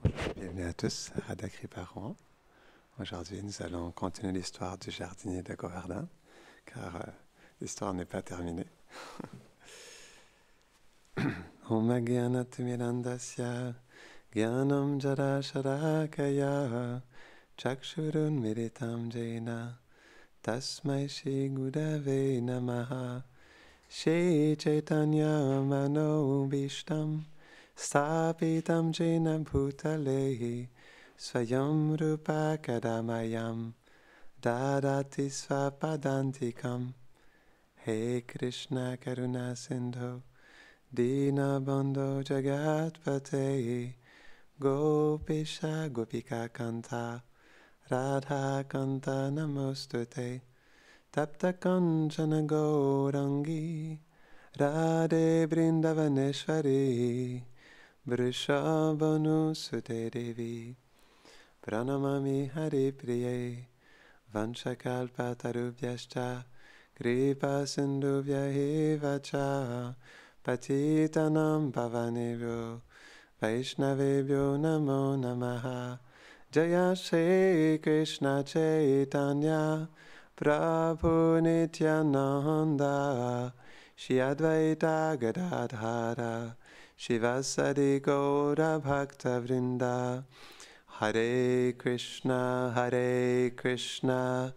Bienvenue à tous à Radha Kripa. Aujourd'hui, nous allons continuer l'histoire du jardinier de Govardhan, car l'histoire n'est pas terminée. Om Agyanatimirandasya Gyanam Jara Sharakaya Chakshurun Miritam Jaina Tasmai Shri Gurave Namaha Shri Chaitanya Mano Bhishtam Stapitam Jaina Bhutalehi Swayam Rupa Kadamayam Dadati Svapadantikam He Krishna Karuna Sindhu Dina Bandho Jagatpate Gopisha Gopika Kanta Radha Kanta Namostute Tapta Kanchana Gaurangi Radhe Brindavaneshwari Vrishabhanu Sute Devi Pranamami Hari Priye Vanchakalpatarubhyascha Kripa Sindhubhya eva cha Patitanam Pavanebhyo Vaishnavebhyo Namo Namaha Jaya Shri Krishna Chaitanya Prabhu Nityananda Shri Advaita Gadadhara Shivasadi Gaura Bhakta Vrinda Hare Krishna Krishna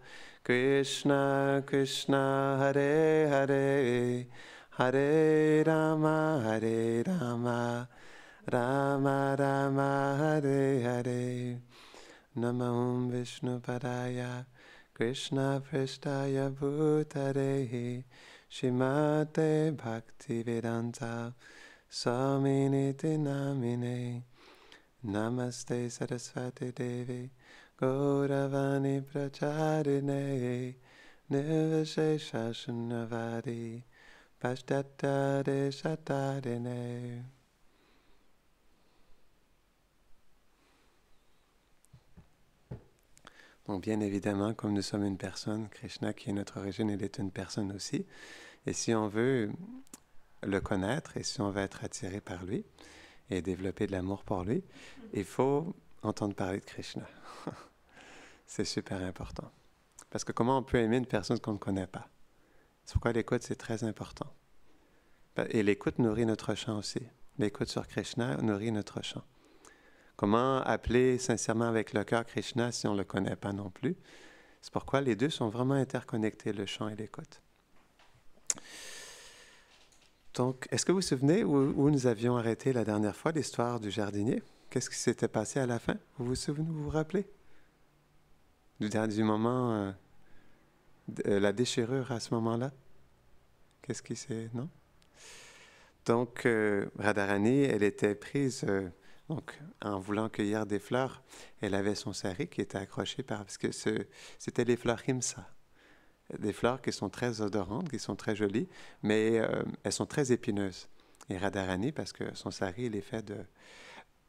Krishna Hare Hare Hare Rama Rama Rama Hare Hare Namo Vishnu Padaya Krishna Prestaya Bhutare Shrimate Bhaktivedanta Swaminiti Namine Namaste Saraswati Devi Gauravani Pracharine Nirvashesha Shunyavadi Pashtattare Shatarine. Donc bien évidemment, comme nous sommes une personne, Krishna qui est notre origine, il est une personne aussi. Et si on veut le connaître et si on veut être attiré par lui et développer de l'amour pour lui, il faut entendre parler de Krishna. C'est super important. Parce que comment on peut aimer une personne qu'on ne connaît pas? C'est pourquoi l'écoute, c'est très important. Et l'écoute nourrit notre chant aussi. L'écoute sur Krishna nourrit notre chant. Comment appeler sincèrement avec le cœur Krishna si on ne le connaît pas non plus? C'est pourquoi les deux sont vraiment interconnectés, le chant et l'écoute. Donc, est-ce que vous vous souvenez où nous avions arrêté la dernière fois l'histoire du jardinier? Qu'est-ce qui s'était passé à la fin? Vous vous souvenez, vous vous rappelez? Du moment, la déchirure à ce moment-là? Qu'est-ce qui s'est... Non? Donc, Radharani, elle était prise... Donc, en voulant cueillir des fleurs, elle avait son sari qui était accroché parce que c'était les fleurs himsa. Des fleurs qui sont très odorantes, qui sont très jolies, mais elles sont très épineuses. Et Radharani, parce que son sari, il est fait de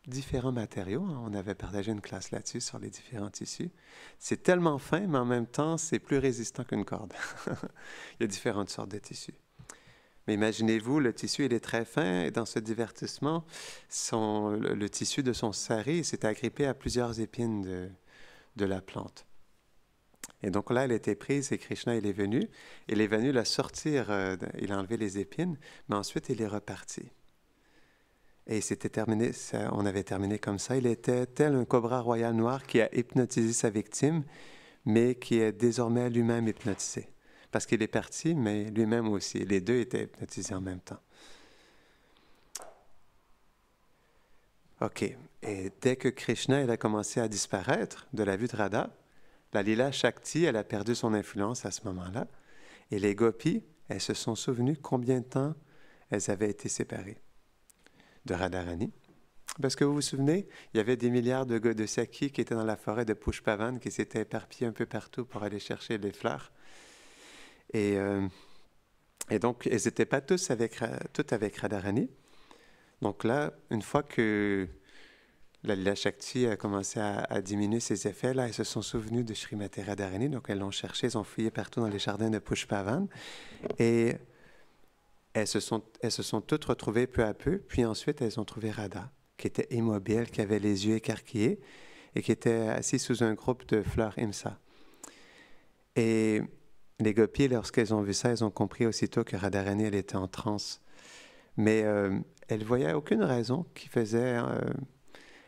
différents matériaux. On avait partagé une classe là-dessus sur les différents tissus. C'est tellement fin, mais en même temps, c'est plus résistant qu'une corde. Il y a différentes sortes de tissus. Mais imaginez-vous, le tissu, il est très fin, et dans ce divertissement, le tissu de son sari s'est agrippé à plusieurs épines de la plante. Et donc là, elle était prise et Krishna, il est venu la sortir, il a enlevé les épines, mais ensuite, il est reparti. Et c'était terminé, on avait terminé comme ça. Il était tel un cobra royal noir qui a hypnotisé sa victime, mais qui est désormais lui-même hypnotisé. Parce qu'il est parti, mais lui-même aussi. Les deux étaient hypnotisés en même temps. OK. Et dès que Krishna il a commencé à disparaître de la vue de Radha, la Lila Shakti, elle a perdu son influence à ce moment-là. Et les gopis, elles se sont souvenues combien de temps elles avaient été séparées de Radharani. Parce que vous vous souvenez, il y avait des milliards de Saki qui étaient dans la forêt de Pushpavan, qui s'étaient éparpillés un peu partout pour aller chercher les fleurs. Et donc, elles n'étaient pas toutes avec Radharani. Donc là, une fois que la Lila Shakti a commencé à diminuer ses effets, là, elles se sont souvenues de Srimati Radharani. Donc, elles l'ont cherché, elles ont fouillé partout dans les jardins de Pushpavan. Et elles se sont toutes retrouvées peu à peu. Puis ensuite, elles ont trouvé Radha, qui était immobile, qui avait les yeux écarquillés et qui était assis sous un groupe de fleurs Imsa. Et les gopis, lorsqu'elles ont vu ça, elles ont compris aussitôt que Radharani, elle était en transe. Mais elle ne voyait aucune raison qui faisait... elle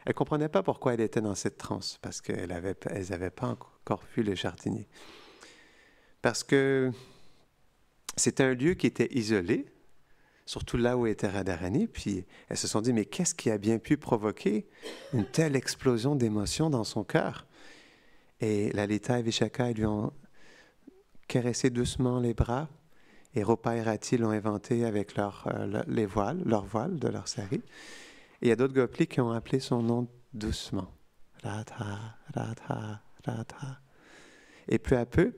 ne comprenait pas pourquoi elle était dans cette transe, parce qu'elles n'avaient pas encore vu le jardinier. Parce que c'était un lieu qui était isolé, surtout là où était Radharani, puis elles se sont dit, mais qu'est-ce qui a bien pu provoquer une telle explosion d'émotions dans son cœur? Et Lalita et Vishaka, ils lui ont caressé doucement les bras, et Rupa et Rati l'ont inventé avec leurs voiles de leur sari. Et il y a d'autres gopis qui ont appelé son nom doucement. Radha, Radha, Radha. Et peu à peu,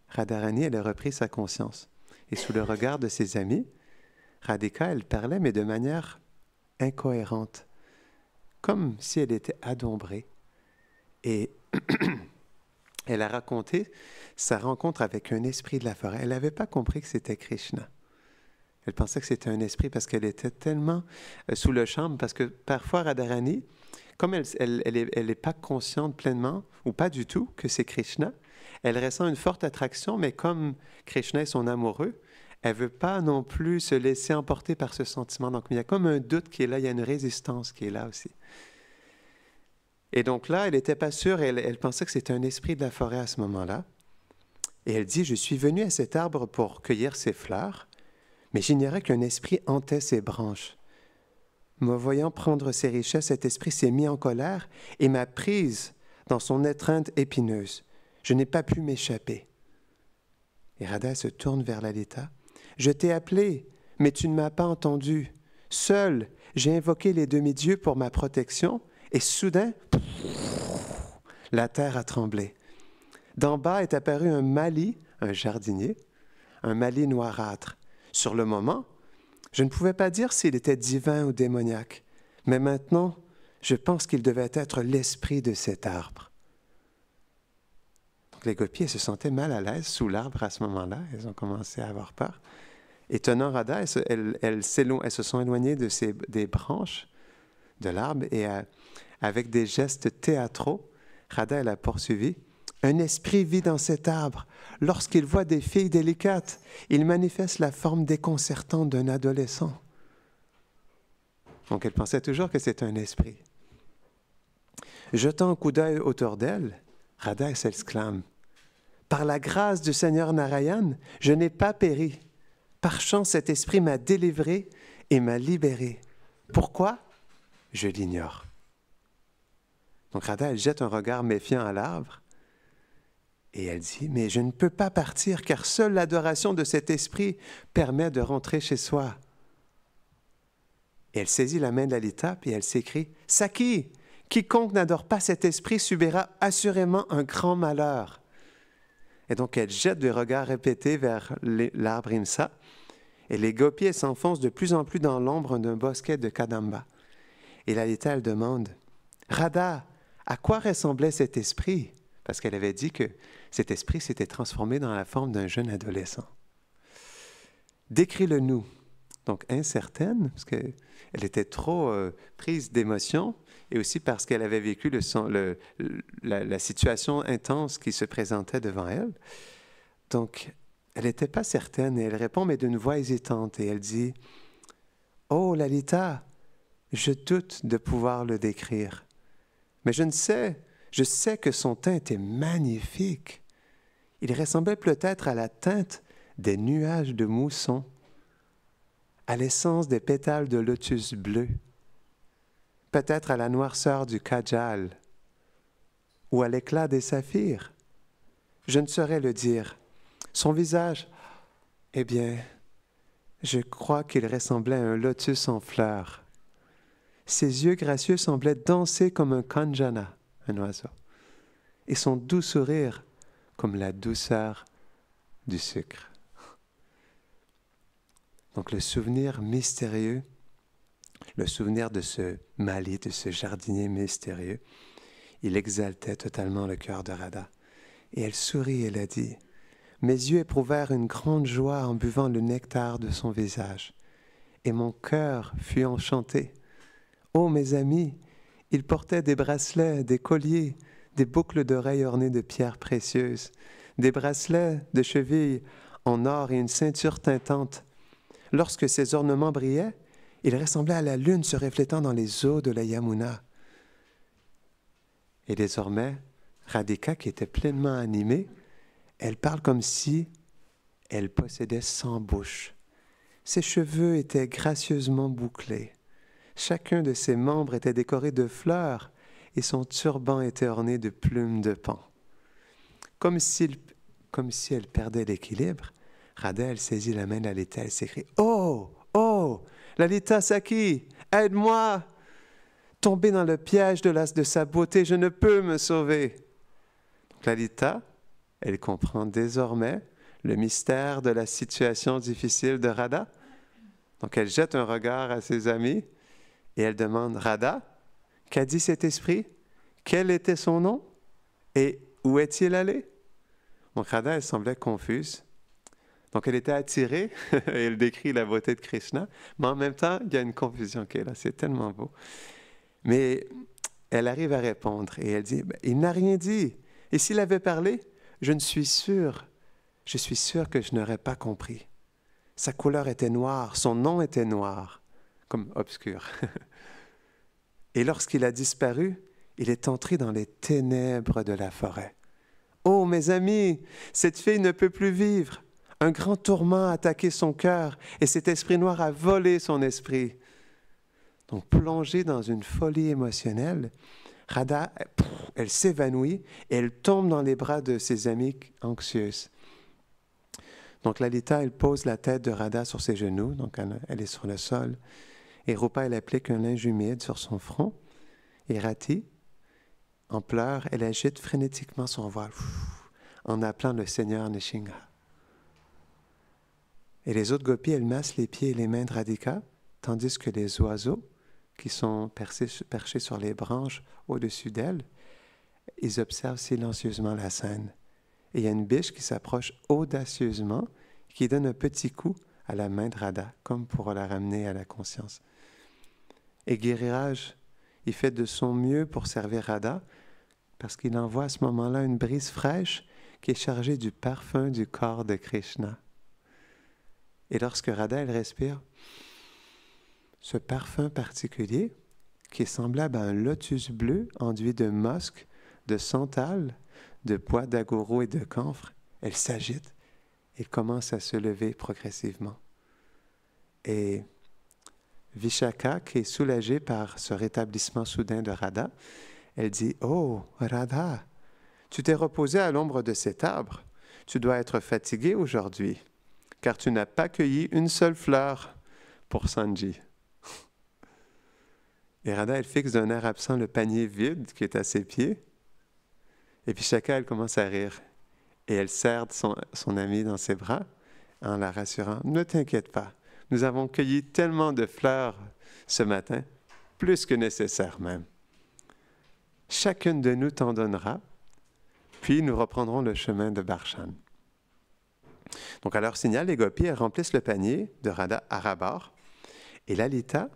Radharani, elle a repris sa conscience. Et sous le regard de ses amis, Radhika, elle parlait, mais de manière incohérente, comme si elle était adombrée. Et elle a raconté sa rencontre avec un esprit de la forêt. Elle n'avait pas compris que c'était Krishna. Elle pensait que c'était un esprit parce qu'elle était tellement sous le charme, parce que parfois Radharani, comme elle est pas consciente pleinement, ou pas du tout, que c'est Krishna, elle ressent une forte attraction, mais comme Krishna est son amoureux, elle ne veut pas non plus se laisser emporter par ce sentiment. Donc, il y a comme un doute qui est là, il y a une résistance qui est là aussi. Et donc là, elle n'était pas sûre, elle pensait que c'était un esprit de la forêt à ce moment-là. Et elle dit, je suis venue à cet arbre pour cueillir ses fleurs, mais j'ignorais qu'un esprit hantait ses branches. Me voyant prendre ses richesses, cet esprit s'est mis en colère et m'a prise dans son étreinte épineuse. Je n'ai pas pu m'échapper. Et Radha se tourne vers Lalita. Je t'ai appelé, mais tu ne m'as pas entendu. Seul, j'ai invoqué les demi-dieux pour ma protection, et soudain, la terre a tremblé. D'en bas est apparu un mali, un jardinier, un mali noirâtre. Sur le moment, je ne pouvais pas dire s'il était divin ou démoniaque, mais maintenant, je pense qu'il devait être l'esprit de cet arbre. Donc les gopis se sentaient mal à l'aise sous l'arbre à ce moment-là. Elles ont commencé à avoir peur. Étonnant Radha, elles se sont éloignées des branches de l'arbre et avec des gestes théâtraux, Radha elle a poursuivi. Un esprit vit dans cet arbre. Lorsqu'il voit des filles délicates, il manifeste la forme déconcertante d'un adolescent. Donc elle pensait toujours que c'était un esprit. Jetant un coup d'œil autour d'elle, Radha s'exclame. Par la grâce du Seigneur Narayan, je n'ai pas péri. Par chance, cet esprit m'a délivré et m'a libéré. Pourquoi? Je l'ignore. Donc Radha, elle jette un regard méfiant à l'arbre et elle dit, mais je ne peux pas partir car seule l'adoration de cet esprit permet de rentrer chez soi. Et elle saisit la main de Lalita et elle s'écrie, Saki, quiconque n'adore pas cet esprit subira assurément un grand malheur. Et donc elle jette des regards répétés vers l'arbre Imsa et les gopis s'enfoncent de plus en plus dans l'ombre d'un bosquet de Kadamba. Et Lalita, elle demande, Radha, à quoi ressemblait cet esprit? Parce qu'elle avait dit que cet esprit s'était transformé dans la forme d'un jeune adolescent. Décris-le-nous. Donc incertaine, parce qu'elle était trop prise d'émotion, et aussi parce qu'elle avait vécu la situation intense qui se présentait devant elle. Donc, elle n'était pas certaine, et elle répond, mais d'une voix hésitante, et elle dit, « Oh, Lalita, je doute de pouvoir le décrire, mais je sais que son teint était magnifique. Il ressemblait peut-être à la teinte des nuages de mousson, à l'essence des pétales de lotus bleu, peut-être à la noirceur du kajal ou à l'éclat des saphirs. Je ne saurais le dire. Son visage, eh bien, je crois qu'il ressemblait à un lotus en fleurs. Ses yeux gracieux semblaient danser comme un kanjana, un oiseau, et son doux sourire comme la douceur du sucre. Donc le souvenir mystérieux, le souvenir de ce mali, de ce jardinier mystérieux, il exaltait totalement le cœur de Radha. Et elle sourit et elle a dit, « Mes yeux éprouvèrent une grande joie en buvant le nectar de son visage, et mon cœur fut enchanté. Oh, mes amis, ils portaient des bracelets, des colliers, des boucles d'oreilles ornées de pierres précieuses, des bracelets de cheville en or et une ceinture teintante. Lorsque ces ornements brillaient, ils ressemblaient à la lune se reflétant dans les eaux de la Yamuna. Et désormais, Radhika, qui était pleinement animée, elle parle comme si elle possédait 100 bouches. Ses cheveux étaient gracieusement bouclés. Chacun de ses membres était décoré de fleurs et son turban était orné de plumes de paon. Comme si elle perdait l'équilibre, Radha, elle saisit la main de Lalita, elle s'écrie « Oh! Oh! Lalita Sakhi, aide-moi! Tombé dans le piège de sa beauté, je ne peux me sauver. » Donc Lalita, elle comprend désormais le mystère de la situation difficile de Radha. Donc elle jette un regard à ses amis et elle demande « Radha, qu'a dit cet esprit? Quel était son nom? Et où est-il allé? » Donc Radha, elle semblait confuse. Donc elle était attirée et elle décrit la beauté de Krishna, mais en même temps, il y a une confusion qui est là, c'est tellement beau. Mais elle arrive à répondre et elle dit « Il n'a rien dit. Et s'il avait parlé, je suis sûre que je n'aurais pas compris. Sa couleur était noire, son nom était noir, comme obscur. Et lorsqu'il a disparu, il est entré dans les ténèbres de la forêt. Oh, mes amis, cette fille ne peut plus vivre. Un grand tourment a attaqué son cœur et cet esprit noir a volé son esprit. » Donc, plongée dans une folie émotionnelle, Radha, elle s'évanouit et elle tombe dans les bras de ses amies anxieuses. Donc, Lalita, elle pose la tête de Radha sur ses genoux, donc elle est sur le sol. Et Rupa, elle applique un linge humide sur son front. Et Rati, en pleurs, elle agite frénétiquement son voile en appelant le Seigneur Nrsimha. Et les autres gopis, elles massent les pieds et les mains de Radhika, tandis que les oiseaux, qui sont perchés sur les branches au-dessus d'elles, ils observent silencieusement la scène. Et il y a une biche qui s'approche audacieusement, qui donne un petit coup à la main de Radha, comme pour la ramener à la conscience. Et Giriraj, il fait de son mieux pour servir Radha, parce qu'il envoie à ce moment-là une brise fraîche qui est chargée du parfum du corps de Krishna. Et lorsque Radha, elle respire, ce parfum particulier, qui est semblable à un lotus bleu enduit de musc, de santal, de bois d'agoro et de camphre, elle s'agite et commence à se lever progressivement. Et Vishaka, qui est soulagée par ce rétablissement soudain de Radha, elle dit « Oh, Radha, tu t'es reposée à l'ombre de cet arbre. Tu dois être fatiguée aujourd'hui, car tu n'as pas cueilli une seule fleur pour Sanji. » Et Radha, elle fixe d'un air absent le panier vide qui est à ses pieds. Et puis Vishaka, elle commence à rire. Et elle serre son amie dans ses bras en la rassurant « Ne t'inquiète pas, nous avons cueilli tellement de fleurs ce matin, plus que nécessaire même. Chacune de nous t'en donnera, puis nous reprendrons le chemin de Barshan. » Donc à leur signal, les gopis elles remplissent le panier de Radha à ras-bord et Lalita,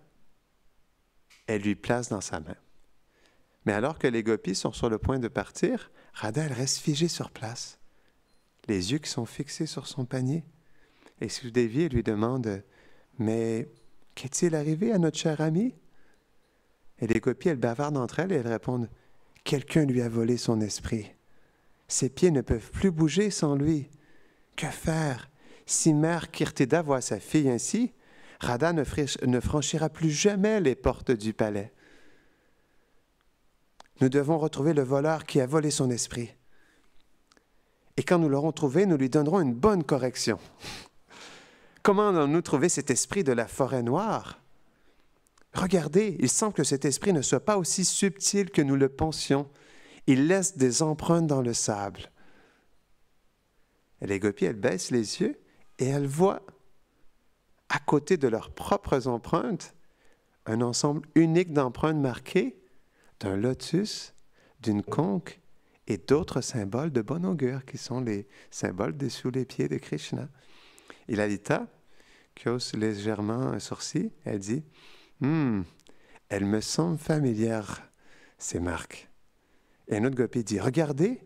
elle lui place dans sa main. Mais alors que les gopis sont sur le point de partir, Radha, elle reste figée sur place, les yeux qui sont fixés sur son panier. Et Sudevi lui demande « Mais qu'est-il arrivé à notre cher ami ?» Et les gopis, elles bavardent entre elles et elles répondent « Quelqu'un lui a volé son esprit. Ses pieds ne peuvent plus bouger sans lui. Que faire? Si mère Kirtida voit sa fille ainsi, Radha ne franchira plus jamais les portes du palais. Nous devons retrouver le voleur qui a volé son esprit. Et quand nous l'aurons trouvé, nous lui donnerons une bonne correction. Comment allons-nous trouver cet esprit de la forêt noire? Regardez, il semble que cet esprit ne soit pas aussi subtil que nous le pensions. Il laisse des empreintes dans le sable. » Et les gopis, elles baissent les yeux et elles voient, à côté de leurs propres empreintes, un ensemble unique d'empreintes marquées d'un lotus, d'une conque et d'autres symboles de bon augure qui sont les symboles sous les pieds de Krishna. Et Lalita, qui hausse légèrement un sourcil, elle dit « Elle me semble familière, ces marques. Et un autre gopi dit, regardez,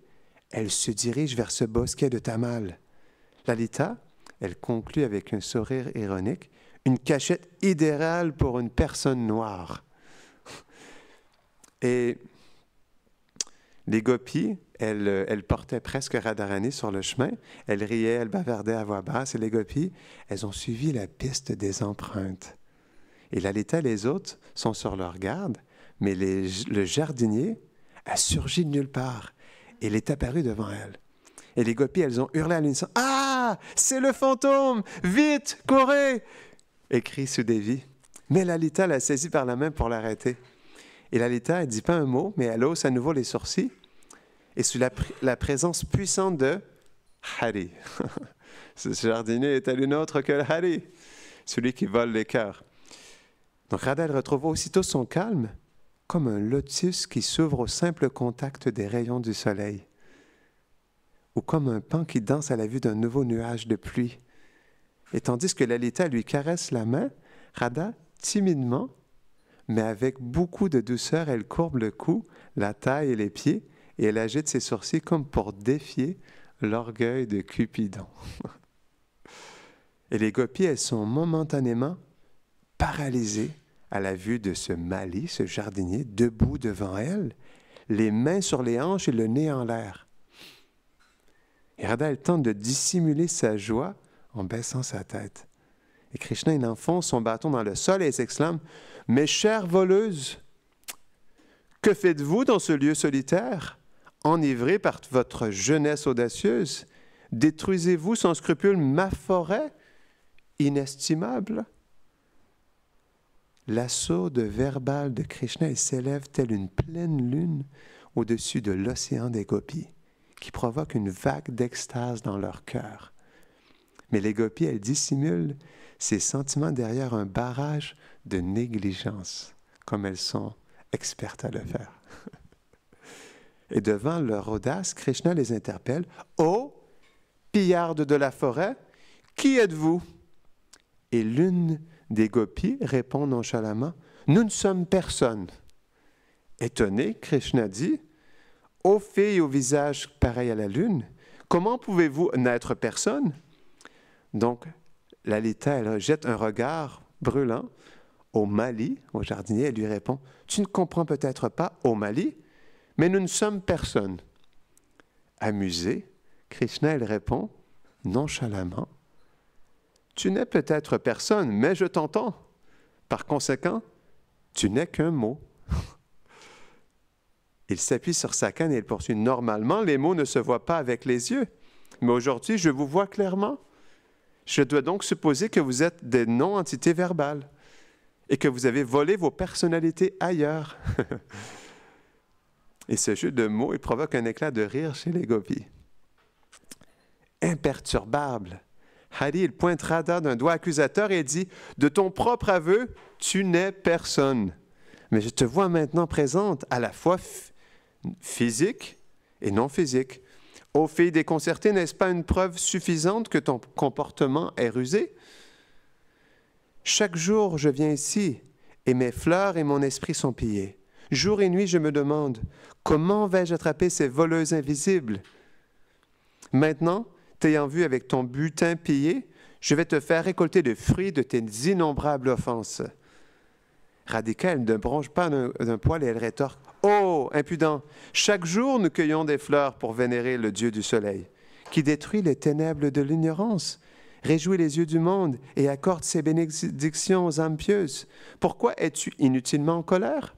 elle se dirige vers ce bosquet de Tamal. Lalita, elle conclut avec un sourire ironique, une cachette idéale pour une personne noire. Et les gopis, elles portaient presque Radharani sur le chemin. Elles riaient, elles bavardaient à voix basse. Et les gopis, elles ont suivi la piste des empreintes. Et Lalita et les autres sont sur leur garde, mais le jardinier a surgi de nulle part. Et il est apparu devant elles. Et les gopis, elles ont hurlé à l'unisson. « Ah, c'est le fantôme! Vite, courez !» écrit Sudevi. Mais Lalita l'a saisi par la main pour l'arrêter. Et Lalita, elle ne dit pas un mot, mais elle hausse à nouveau les sourcils. Et sous la présence puissante de Hari. Ce jardinier est à l'une autre que le Hari, celui qui vole les cœurs. Donc Radha, elle retrouve aussitôt son calme, comme un lotus qui s'ouvre au simple contact des rayons du soleil, ou comme un pan qui danse à la vue d'un nouveau nuage de pluie. Et tandis que Lalita lui caresse la main, Radha, timidement, mais avec beaucoup de douceur, elle courbe le cou, la taille et les pieds, et elle agite ses sourcils comme pour défier l'orgueil de Cupidon. Et les gopis, elles sont momentanément paralysées à la vue de ce Mali, ce jardinier, debout devant elles, les mains sur les hanches et le nez en l'air. Et Radha, elle tente de dissimuler sa joie en baissant sa tête. Et Krishna, il enfonce son bâton dans le sol et s'exclame « Mes chères voleuses, que faites-vous dans ce lieu solitaire, enivrées par votre jeunesse audacieuse? Détruisez-vous sans scrupule ma forêt inestimable ?» L'assaut de verbal de Krishna, il s'élève telle une pleine lune au-dessus de l'océan des gopis, qui provoque une vague d'extase dans leur cœur. Mais les gopis, elles dissimulent ces sentiments derrière un barrage de négligence, comme elles sont expertes à le faire. Et devant leur audace, Krishna les interpelle. « Ô pillardes de la forêt, qui êtes-vous » Et l'une des gopis répond nonchalamment, « Nous ne sommes personne. » Étonné, Krishna dit, « Ô filles au visage pareil à la lune, comment pouvez-vous n'être personne ?» Donc, Lalita, elle jette un regard brûlant au Mali, au jardinier, elle lui répond, « Tu ne comprends peut-être pas, ô Mali, mais nous ne sommes personne. » Amusé, Krishna, elle répond, nonchalamment, « Tu n'es peut-être personne, mais je t'entends. Par conséquent, tu n'es qu'un mot. » Il s'appuie sur sa canne et il poursuit. « Normalement, les mots ne se voient pas avec les yeux, mais aujourd'hui, je vous vois clairement. Je dois donc supposer que vous êtes des non-entités verbales et que vous avez volé vos personnalités ailleurs. » Et ce jeu de mots, il provoque un éclat de rire chez les gopis. Imperturbable, Hari, il pointe Radha d'un doigt accusateur et dit « De ton propre aveu, tu n'es personne. Mais je te vois maintenant présente, à la fois physique et non physique. Ô fille déconcertée, n'est-ce pas une preuve suffisante que ton comportement est rusé? Chaque jour, je viens ici, et mes fleurs et mon esprit sont pillés. Jour et nuit, je me demande, comment vais-je attraper ces voleuses invisibles? Maintenant, t'ayant vu avec ton butin pillé, je vais te faire récolter le fruit de tes innombrables offenses. » Radhika, elle ne bronche pas d'un poil et elle rétorque, « Oh, impudent, chaque jour nous cueillons des fleurs pour vénérer le dieu du soleil, qui détruit les ténèbres de l'ignorance, réjouit les yeux du monde et accorde ses bénédictions aux âmes pieuses. Pourquoi es-tu inutilement en colère? »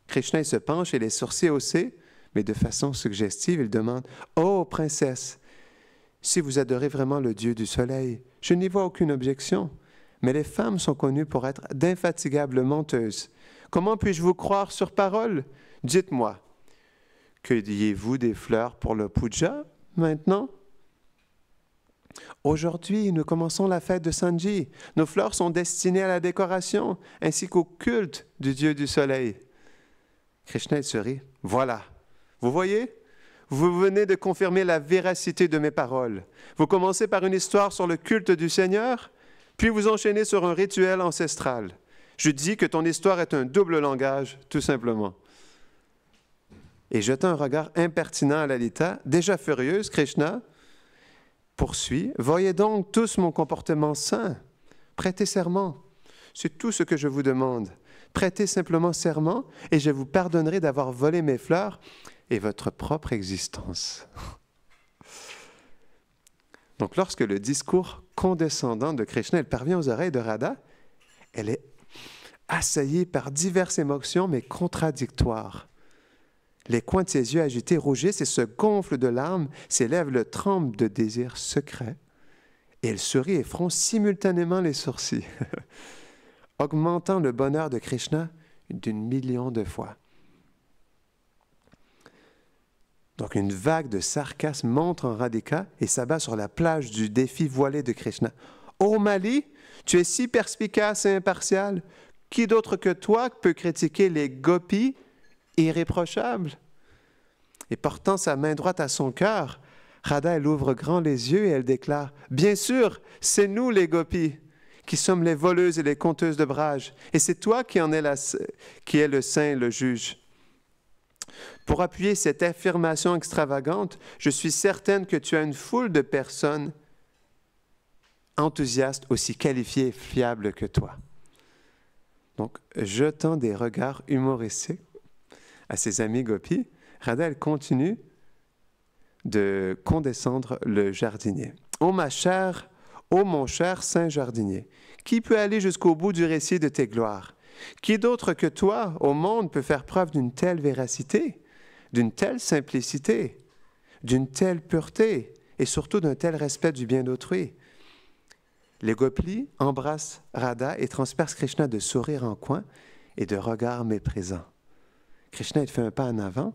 Krishna se penche et les sourcils haussés, mais de façon suggestive, il demande, « Oh, princesse, si vous adorez vraiment le dieu du soleil, je n'y vois aucune objection. Mais les femmes sont connues pour être d'infatigables menteuses. Comment puis-je vous croire sur parole? Dites-moi, cueilliez-vous des fleurs pour le puja maintenant? Aujourd'hui, nous commençons la fête de Sanji. Nos fleurs sont destinées à la décoration, ainsi qu'au culte du dieu du soleil. » Krishna se rit. « Voilà, vous voyez? Vous venez de confirmer la véracité de mes paroles. Vous commencez par une histoire sur le culte du Seigneur, puis vous enchaînez sur un rituel ancestral. Je dis que ton histoire est un double langage, tout simplement. » Et jetant un regard impertinent à Lalita, déjà furieuse, Krishna poursuit. « Voyez donc tous mon comportement sain. Prêtez serment. C'est tout ce que je vous demande. Prêtez simplement serment et je vous pardonnerai d'avoir volé mes fleurs et votre propre existence. » Donc, lorsque le discours condescendant de Krishna elle parvient aux oreilles de Radha, elle est assaillie par diverses émotions, mais contradictoires. Les coins de ses yeux agités rougissent et se gonflent de larmes, ses lèvres tremblent de désirs secrets, et elle sourit et fronce simultanément les sourcils, augmentant le bonheur de Krishna d'une million de fois. Donc une vague de sarcasme monte en Radhika et s'abat sur la plage du défi voilé de Krishna. « Ô Mali, tu es si perspicace et impartial. Qui d'autre que toi peut critiquer les gopis irréprochables? » Et portant sa main droite à son cœur, Radha, elle ouvre grand les yeux et elle déclare « Bien sûr, c'est nous les gopis, qui sommes les voleuses et les conteuses de brage, et c'est toi qui es le saint, le juge. » Pour appuyer cette affirmation extravagante, je suis certaine que tu as une foule de personnes enthousiastes aussi qualifiées et fiables que toi. Donc, jetant des regards humoristiques à ses amis gopis, Radha, elle continue de condescendre le jardinier. « Ô mon cher saint jardinier, qui peut aller jusqu'au bout du récit de tes gloires? Qui d'autre que toi, au monde, peut faire preuve d'une telle véracité, d'une telle simplicité, d'une telle pureté et surtout d'un tel respect du bien d'autrui? » Les gopis embrassent Radha et transpercent Krishna de sourires en coin et de regards méprisants. Krishna, il fait un pas en avant,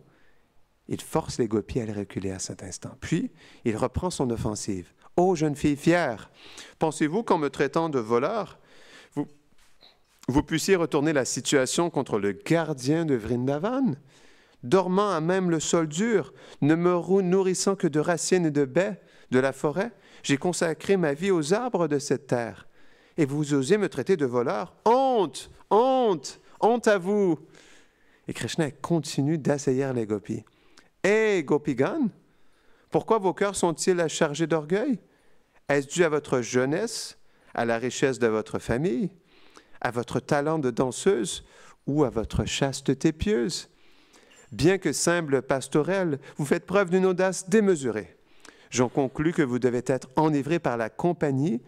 il force les gopis à les reculer à cet instant. Puis, il reprend son offensive. « Ô jeune fille fière, pensez-vous qu'en me traitant de voleur, vous puissiez retourner la situation contre le gardien de Vrindavan, dormant à même le sol dur, ne me nourrissant que de racines et de baies de la forêt? J'ai consacré ma vie aux arbres de cette terre. Et vous osez me traiter de voleur? Honte! Honte! Honte à vous! » Et Krishna continue d'assaillir les gopis. « Hé, Gopigan, pourquoi vos cœurs sont-ils chargés d'orgueil? Est-ce dû à votre jeunesse, à la richesse de votre famille, à votre talent de danseuse ou à votre chasteté pieuse? Bien que simple pastorelle, vous faites preuve d'une audace démesurée. J'en conclus que vous devez être enivré par la compagnie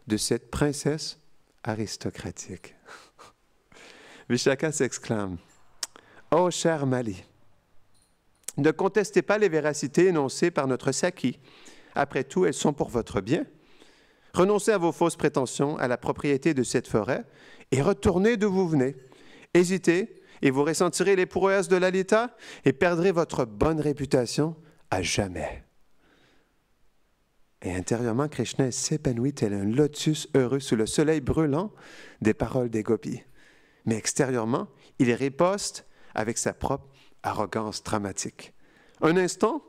de cette princesse aristocratique. » Vishaka s'exclame. « Ô cher Mali, ne contestez pas les véracités énoncées par notre Saki. Après tout, elles sont pour votre bien. Renoncez à vos fausses prétentions à la propriété de cette forêt et retournez d'où vous venez. Hésitez et vous ressentirez les prouesses de Lalita et perdrez votre bonne réputation à jamais. » Et intérieurement, Krishna s'épanouit tel un lotus heureux sous le soleil brûlant des paroles des gopis. Mais extérieurement, il riposte avec sa propre arrogance dramatique. Un instant,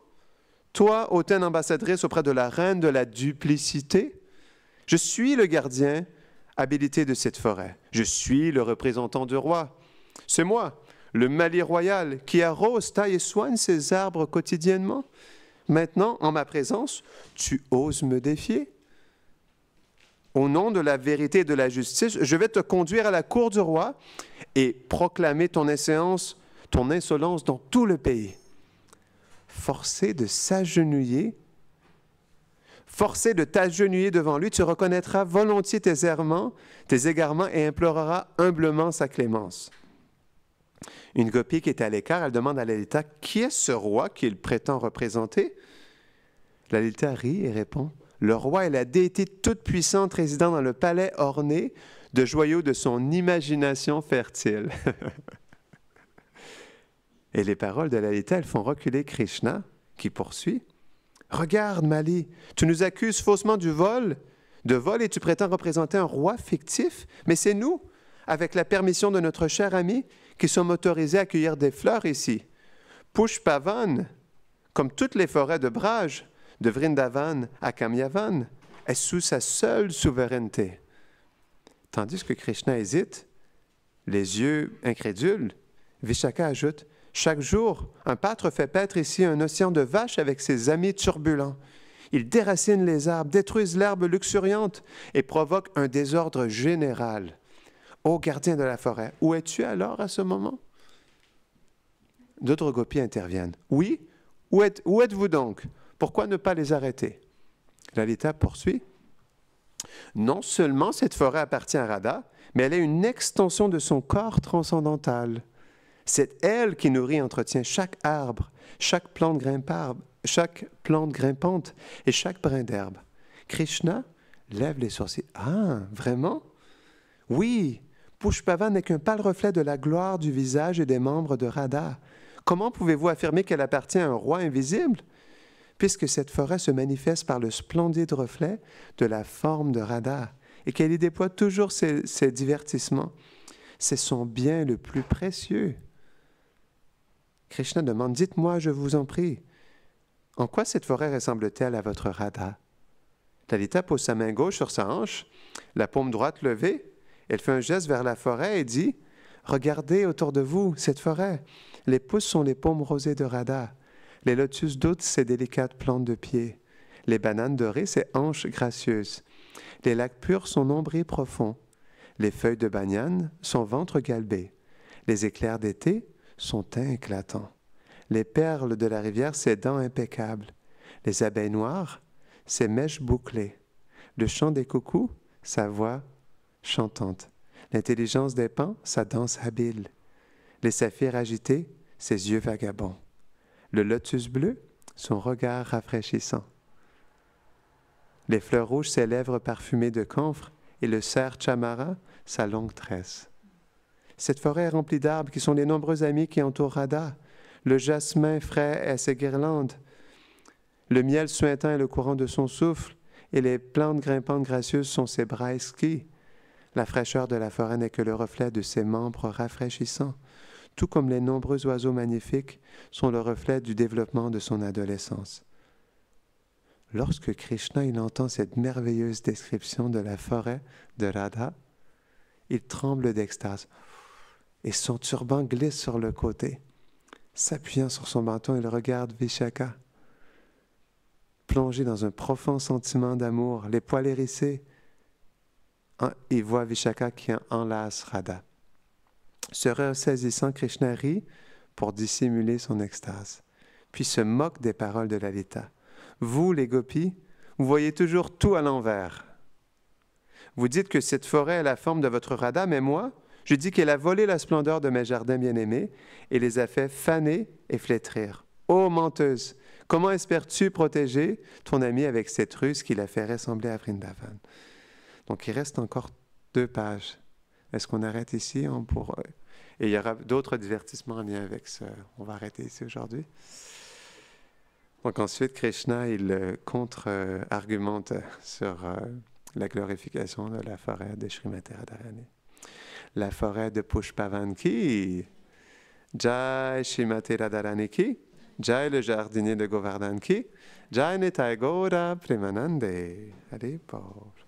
toi, hautaine ambassadrice auprès de la reine de la duplicité, je suis le gardien habilité de cette forêt. Je suis le représentant du roi. C'est moi, le Mali royal, qui arrose, taille et soigne ces arbres quotidiennement. Maintenant, en ma présence, tu oses me défier? Au nom de la vérité et de la justice, je vais te conduire à la cour du roi et proclamer ton insolence dans tout le pays. Forcé de t'agenouiller devant lui, tu reconnaîtras volontiers tes égarements et imploreras humblement sa clémence. » Une gopie qui est à l'écart, elle demande à Lalita « Qui est ce roi qu'il prétend représenter ?» Lalita rit et répond « Le roi est la déité toute-puissante résidant dans le palais orné de joyaux de son imagination fertile. » Et les paroles de Lalita, elles font reculer Krishna, qui poursuit. « Regarde, Mali, tu nous accuses faussement de vol et tu prétends représenter un roi fictif, mais c'est nous, avec la permission de notre cher ami, qui sommes autorisés à cueillir des fleurs ici. Pushpavan, comme toutes les forêts de Braj, de Vrindavan à Kamyavan, est sous sa seule souveraineté. » Tandis que Krishna hésite, Les yeux incrédules, Vishaka ajoute, « Chaque jour, un pâtre fait paître ici un océan de vaches avec ses amis turbulents. Ils déracinent les arbres, détruisent l'herbe luxuriante et provoquent un désordre général. Ô gardien de la forêt, où es-tu alors à ce moment? » D'autres gopis interviennent. « Oui, où êtes-vous donc? Pourquoi ne pas les arrêter? » Lalita poursuit. « Non seulement cette forêt appartient à Radha, mais elle est une extension de son corps transcendantal. C'est elle qui nourrit et entretient chaque arbre, chaque plante grimpante et chaque brin d'herbe. » Krishna lève les sourcils. « Ah, vraiment? Oui, Pushpavan n'est qu'un pâle reflet de la gloire du visage et des membres de Radha. Comment pouvez-vous affirmer qu'elle appartient à un roi invisible? Puisque cette forêt se manifeste par le splendide reflet de la forme de Radha et qu'elle y déploie toujours ses divertissements. C'est son bien le plus précieux. » Krishna demande, « Dites-moi, je vous en prie, en quoi cette forêt ressemble-t-elle à votre Radha? » Lalita pose sa main gauche sur sa hanche, la paume droite levée. Elle fait un geste vers la forêt et dit, « Regardez autour de vous cette forêt. Les pousses sont les paumes rosées de Radha. Les lotus d'outre, ses délicates plantes de pied. Les bananes dorées, ses hanches gracieuses. Les lacs purs, son nombril profond. Les feuilles de banyan, son ventre galbé. Les éclairs d'été, son teint éclatant. Les perles de la rivière, ses dents impeccables. Les abeilles noires, ses mèches bouclées. Le chant des coucous, sa voix chantante. L'intelligence des pans, sa danse habile. Les saphirs agités, ses yeux vagabonds. Le lotus bleu, son regard rafraîchissant. Les fleurs rouges, ses lèvres parfumées de camphre, et le cerf chamara, sa longue tresse. Cette forêt est remplie d'arbres qui sont les nombreux amis qui entourent Radha. Le jasmin frais est ses guirlandes. Le miel suintant est le courant de son souffle, et les plantes grimpantes gracieuses sont ses bras esquis. La fraîcheur de la forêt n'est que le reflet de ses membres rafraîchissants, tout comme les nombreux oiseaux magnifiques sont le reflet du développement de son adolescence. Lorsque Krishna il entend cette merveilleuse description de la forêt de Radha, il tremble d'extase et son turban glisse sur le côté. S'appuyant sur son menton, il regarde Vishaka, plongé dans un profond sentiment d'amour, les poils hérissés. Il voit Vishaka qui enlace Radha. Se ressaisissant, Krishna rit pour dissimuler son extase, puis se moque des paroles de Lalita. Vous, les gopis, vous voyez toujours tout à l'envers. Vous dites que cette forêt a la forme de votre Radha, mais moi, je dis qu'elle a volé la splendeur de mes jardins bien-aimés et les a fait faner et flétrir. Ô menteuse, comment espères-tu protéger ton ami avec cette ruse qui l'a fait ressembler à Vrindavan? Donc, il reste encore 2 pages. Est-ce qu'on arrête ici? Et il y aura d'autres divertissements en lien avec ça. On va arrêter ici aujourd'hui. Donc ensuite, Krishna, il contre-argumente sur la glorification de la forêt de Srimati Radharani. La forêt de Pushpavan ki, Jai Srimati Radharani ki, Jai le jardinier de Govardhan ki, Jai Nitai Gaura Premanande. Allez, pauvre.